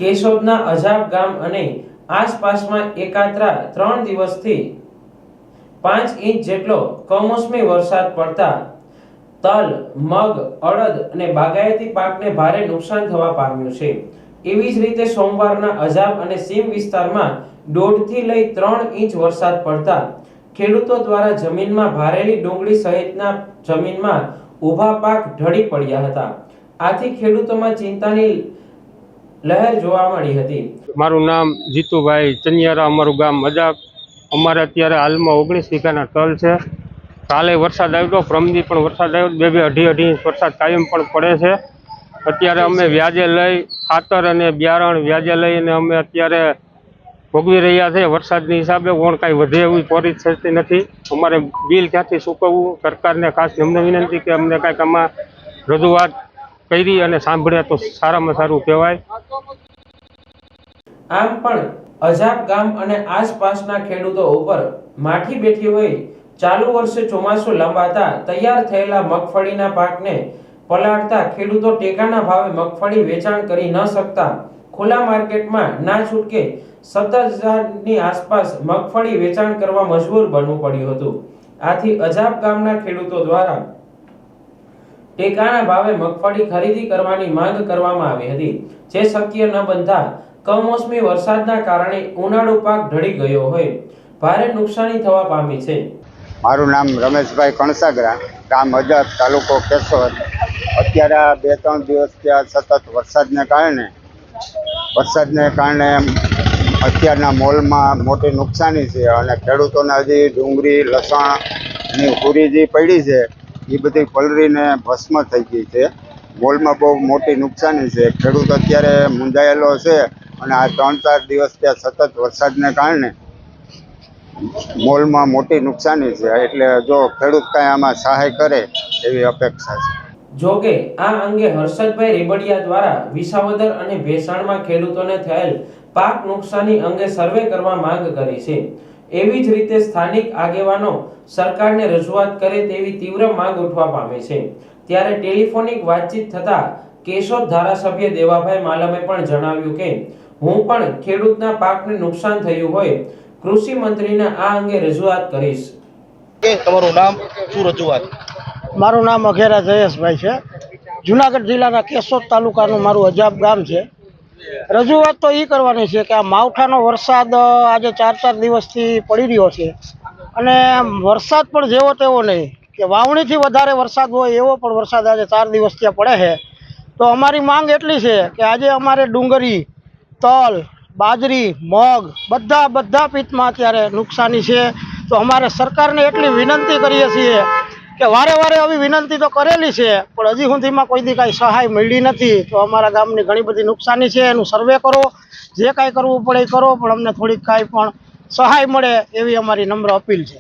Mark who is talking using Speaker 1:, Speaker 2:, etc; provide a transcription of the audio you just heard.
Speaker 1: કેશોદના અજાબ ગામ અને આસપાસમાં એકાત્રા 3 દિવસથી 5 ઇંચ જેટલો કમોસમી વરસાદ પડતા તલ, મગ, અડદ અને બાગાયતી પાકને ભારે નુકસાન થવા પામ્યું છે। એવી જ રીતે સોમવારના અજાબ અને સીમ વિસ્તારમાં 1.5 થી લઈ 3 ઇંચ વરસાદ પડતા ખેડૂતો દ્વારા જમીનમાં ભારેલી ડુંગળી સહિતના જમીનમાં ઊભા પાક ઢળી પડ્યા હતા। આથી ખેડૂતોમાં ચિંતાની લહેર જોવા મળી હતી।
Speaker 2: મારું નામ જીતુભાઈ ચનિયારા, અમારું ગામ અજાબ। અમારે અત્યારે હાલમાં 19 વીઘાના તલ છે। કાલે વરસાદ આવ્યો, પ્રમદી પણ વરસાદ આવ્યો, 2-2, 2.5 ઇંચ વરસાદ કાયમ પણ પડે છે। અત્યારે અમે વ્યાજે લઈ ખાતર અને બિયારણ વ્યાજે લઈને અમે અત્યારે ભોગવી રહ્યા છે। વરસાદની હિસાબે કોણ કાંઈ વધે એવી પરિસ્થિતિ નથી। અમારે બિલ ક્યાંથી ચૂકવવું, સરકારને ખાસ અમને વિનંતી કે અમને કાંઈક આમાં રજૂઆત કરી અને સાંભળે તો સારામાં સારું કહેવાય।
Speaker 1: આમ પણ અજાબ ગામ અને આસપાસના ખેડૂતો ઉપર માઠી બેઠી હોય। ચાલુ વર્ષે ચોમાસું લંબાતા તૈયાર થયેલા મગફળીના પાકને પલાળતા ખેડૂતો ટેકાના ભાવે મગફળી વેચાણ કરી ન શકતા ખુલ્લા માર્કેટમાં ના છૂટકે 17,000ની આસપાસ મગફળી વેચાણ કરવા મજબૂર બનવું પડ્યું હતું। આથી અજાબ ગામના ખેડૂતો દ્વારા ટેકાના ભાવે મગફળી ખરીદી કરવાની માંગ કરવામાં આવી હતી, જે શક્ય ન બનતા કમોસમી વરસાદના કારણે ઉનાળુ પાક ઢળી ગયો હોય ભારે નુકસાની થવા પામી છે।
Speaker 3: મારું નામ રમેશભાઈ કણસાગરા, ગામ અજાબ, તાલુકો કેશોદ। અત્યારે 2-3 દિવસથી સતત વરસાદને કારણે અત્યારના મોલમાં મોટી નુકસાની છે અને ખેડૂતોને હજી ડુંગળી, લસણની પૂરી જે પડી છે એ બધી પલળીને ભસ્મ થઈ ગઈ છે। મોલમાં બહુ મોટી નુકસાની છે। ખેડૂત અત્યારે મૂંઝાયેલો છે અને આ 3-4 દિવસથી સતત વરસાદને કારણે મોલમાં મોટી નુકસાની છે। એટલે જો ખેડૂત કાંઈ આમાં સહાય કરે એવી અપેક્ષા છે।
Speaker 1: જોકે આ અંગે હર્ષદભાઈ રેબડિયા દ્વારા વિસાવદર અને ભેસાણમાં ખેડૂતોને થયેલ પાક નુકસાની અંગે સર્વે કરવા માંગ કરી છે। એવી જ રીતે સ્થાનિક આગેવાનો સરકારને રજૂઆત કરે તેવી તીવ્ર માંગ ઉઠવા પામે છે। ત્યારે ટેલિફોનિક વાતચીત થતા કેશોદ ધારાસભ્ય દેવાભાઈ માલમે પણ જણાવ્યું કે હું પણ ખેડૂતના પાકને નુકસાન થયું હોય કૃષિ મંત્રીને આ અંગે રજૂઆત કરીશ।
Speaker 4: તમારું નામ, શું રજૂઆત?
Speaker 5: મારું નામ અઘેરા જયેશભાઈ છે। જુનાગઢ જિલ્લાના કેશોદ તાલુકાનું મારું અજાબ ગામ છે। રજૂઆત તો એ કરવાની છે કે આ માવઠાનો વરસાદ આજે 4-4 દિવસથી પડી રહ્યો છે અને વરસાદ પણ જેવો તેવો નહીં કે વાવણીથી વધારે વરસાદ હોય એવો પણ વરસાદ આજે 4 દિવસથી પડે છે। તો અમારી માંગ એટલી છે કે આજે અમારે ડુંગળી, તલ, બાજરી, મગ બધા પિત્તમાં અત્યારે નુકસાની છે। તો અમારે સરકારને એટલી વિનંતી કરીએ છીએ કે વારે આવી વિનંતી તો કરેલી છે પણ હજી સુધીમાં કોઈ દી કાંઈ સહાય મળી નથી। તો અમારા ગામની ઘણી બધી નુકસાની છે, એનું સર્વે કરો, જે કાંઈ કરવું પડે એ કરો, પણ અમને થોડીક કાંઈ પણ સહાય મળે એવી અમારી નમ્ર અપીલ છે।